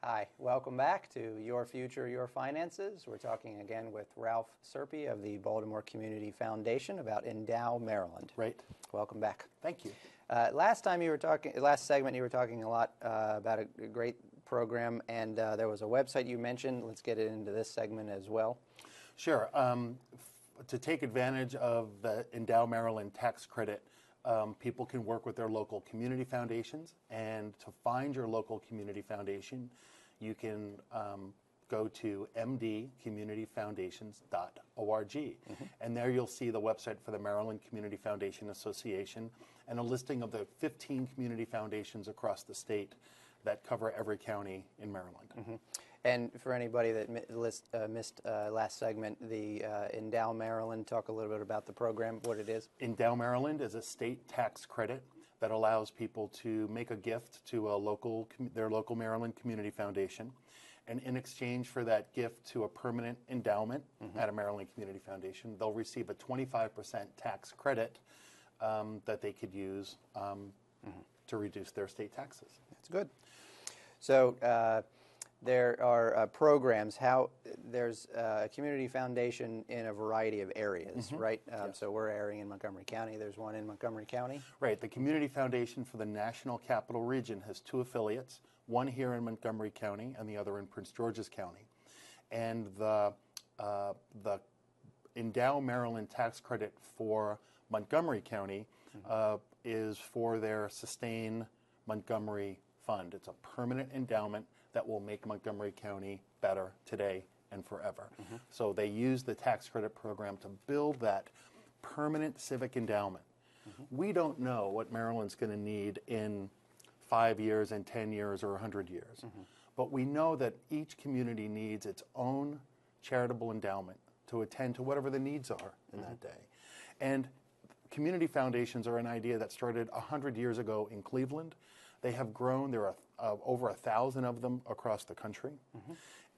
Hi, welcome back to Your Future, Your Finances. We're talking again with Ralph Serpe of the Baltimore Community Foundation about Endow, Maryland. Right. Welcome back. Thank you. Last segment, you were talking a lot about a great program, and there was a website you mentioned. Let's get it into this segment as well. Sure. To take advantage of the Endow Maryland tax credit, people can work with their local community foundations, and to find your local community foundation, you can go to mdcommunityfoundations.org, and there you'll see the website for the Maryland Community Foundation Association and a listing of the 15 community foundations across the state that cover every county in Maryland. And for anybody that missed last segment, the Endow Maryland, talk a little bit about the program, what it is. Endow Maryland is a state tax credit that allows people to make a gift to their local Maryland Community Foundation, and in exchange for that gift to a permanent endowment at a Maryland Community Foundation, they'll receive a 25% tax credit that they could use to reduce their state taxes. That's good. So there are programs. There's a community foundation in a variety of areas, right? Yes. So we're airing in Montgomery County. There's one in Montgomery County. Right. The Community Foundation for the National Capital Region has two affiliates, one here in Montgomery County and the other in Prince George's County. And the Endow Maryland tax credit for Montgomery County is for their Sustain Montgomery Fund. It's a permanent endowment that will make Montgomery County better today and forever. So they use the tax credit program to build that permanent civic endowment. We don't know what Maryland's going to need in 5 years and 10 years or 100 years. But we know that each community needs its own charitable endowment to attend to whatever the needs are in that day. And community foundations are an idea that started 100 years ago in Cleveland. They have grown. There are over 1,000 of them across the country.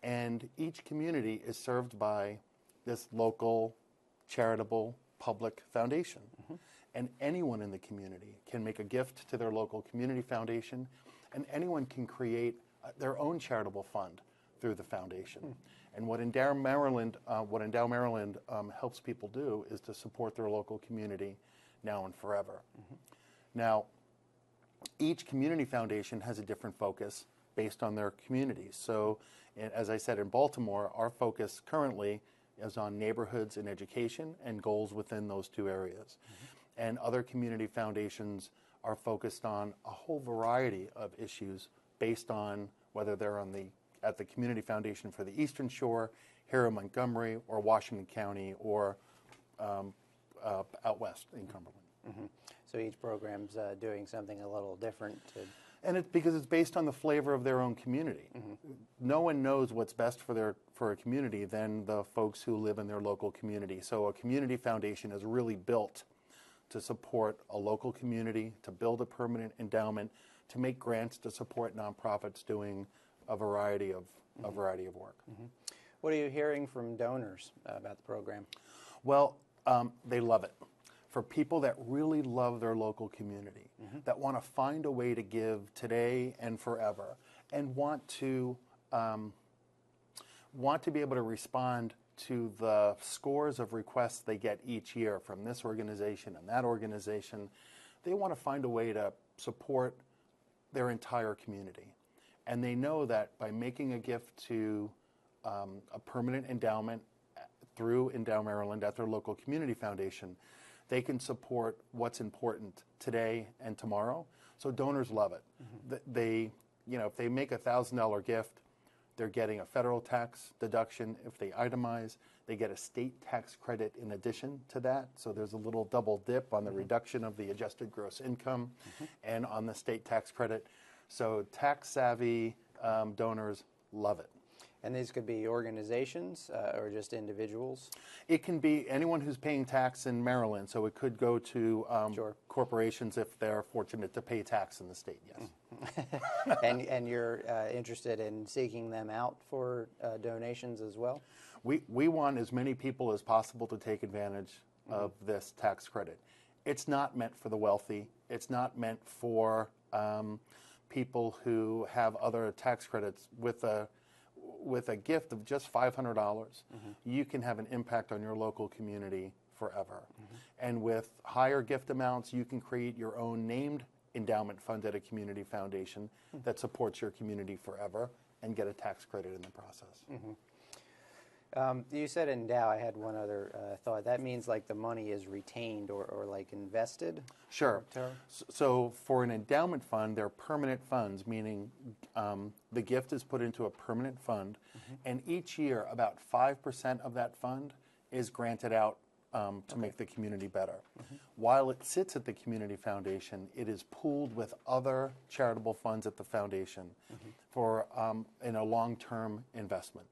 And each community is served by this local charitable public foundation. And anyone in the community can make a gift to their local community foundation, and anyone can create their own charitable fund through the foundation. And what Endow Maryland helps people do is to support their local community now and forever. Now, each community foundation has a different focus based on their communities. So, as I said, in Baltimore, our focus currently is on neighborhoods and education and goals within those two areas. And other community foundations are focused on a whole variety of issues based on whether they're at the Community Foundation for the Eastern Shore, here in Montgomery, or Washington County, or out west in Cumberland. So each program's doing something a little different. And because it's based on the flavor of their own community. No one knows what's best for a community than the folks who live in their local community. So a community foundation is really built to support a local community, to build a permanent endowment, to make grants to support nonprofits doing a variety of work. What are you hearing from donors about the program? Well, they love it. For people that really love their local community, that want to find a way to give today and forever, and want to be able to respond to the scores of requests they get each year from this organization and that organization, they want to find a way to support their entire community. And they know that by making a gift to a permanent endowment through Endow Maryland at their local community foundation, they can support what's important today and tomorrow. So donors love it. They, if they make a $1,000 gift, they're getting a federal tax deduction. If they itemize, they get a state tax credit in addition to that. So there's a little double dip on the reduction of the adjusted gross income and on the state tax credit. So tax-savvy donors love it. And these could be organizations or just individuals? It can be anyone who's paying tax in Maryland. So it could go to corporations if they're fortunate to pay tax in the state, yes. And you're interested in seeking them out for donations as well? We want as many people as possible to take advantage of this tax credit. It's not meant for the wealthy. It's not meant for people who have other tax credits with a gift of just $500, you can have an impact on your local community forever. And with higher gift amounts, you can create your own named endowment fund at a community foundation that supports your community forever and get a tax credit in the process. You said endow. I had one other thought. That means like the money is retained or like invested? Sure. So for an endowment fund, they're permanent funds, meaning the gift is put into a permanent fund, and each year about 5% of that fund is granted out to make the community better. While it sits at the community foundation, it is pooled with other charitable funds at the foundation for in a long-term investment.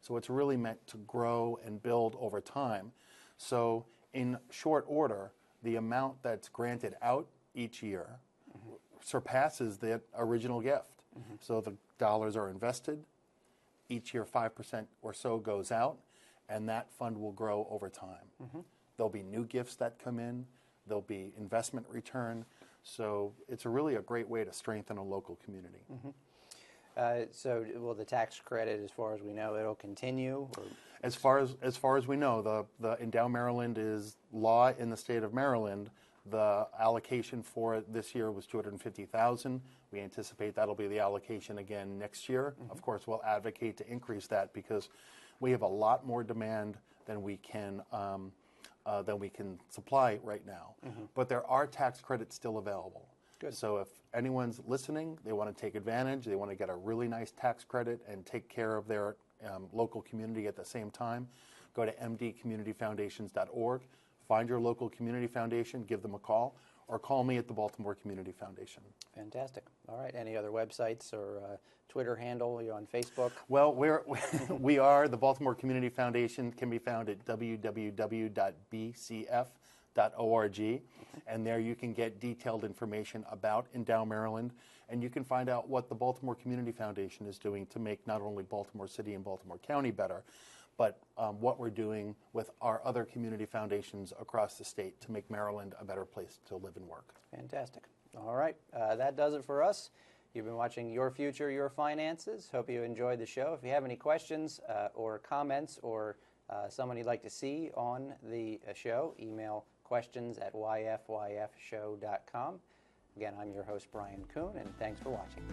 So it's really meant to grow and build over time. So in short order, the amount that's granted out each year surpasses the original gift. So the dollars are invested. Each year 5% or so goes out, and that fund will grow over time. There'll be new gifts that come in. There'll be investment return. So it's really a great way to strengthen a local community. So will the tax credit, as far as we know, it'll continue? Or? As far as we know, the Endow Maryland is law in the state of Maryland. The allocation for it this year was $250,000. We anticipate that'll be the allocation again next year. Of course, we'll advocate to increase that because we have a lot more demand than we can supply right now. But there are tax credits still available. Good. So if anyone's listening, they want to take advantage, they want to get a really nice tax credit and take care of their local community at the same time, go to mdcommunityfoundations.org, find your local community foundation, give them a call, or call me at the Baltimore Community Foundation. Fantastic. All right. Any other websites or Twitter handle? Are you on Facebook? Well, we are. The Baltimore Community Foundation can be found at www.bcf.org, and there you can get detailed information about Endow Maryland, and you can find out what the Baltimore Community Foundation is doing to make not only Baltimore City and Baltimore County better, but what we're doing with our other community foundations across the state to make Maryland a better place to live and work. Fantastic. All right. That does it for us. You've been watching Your Future, Your Finances. Hope you enjoyed the show. If you have any questions or comments or someone you'd like to see on the show, email questions@yfyfshow.com. Again, I'm your host, Brian Kuhn, and thanks for watching.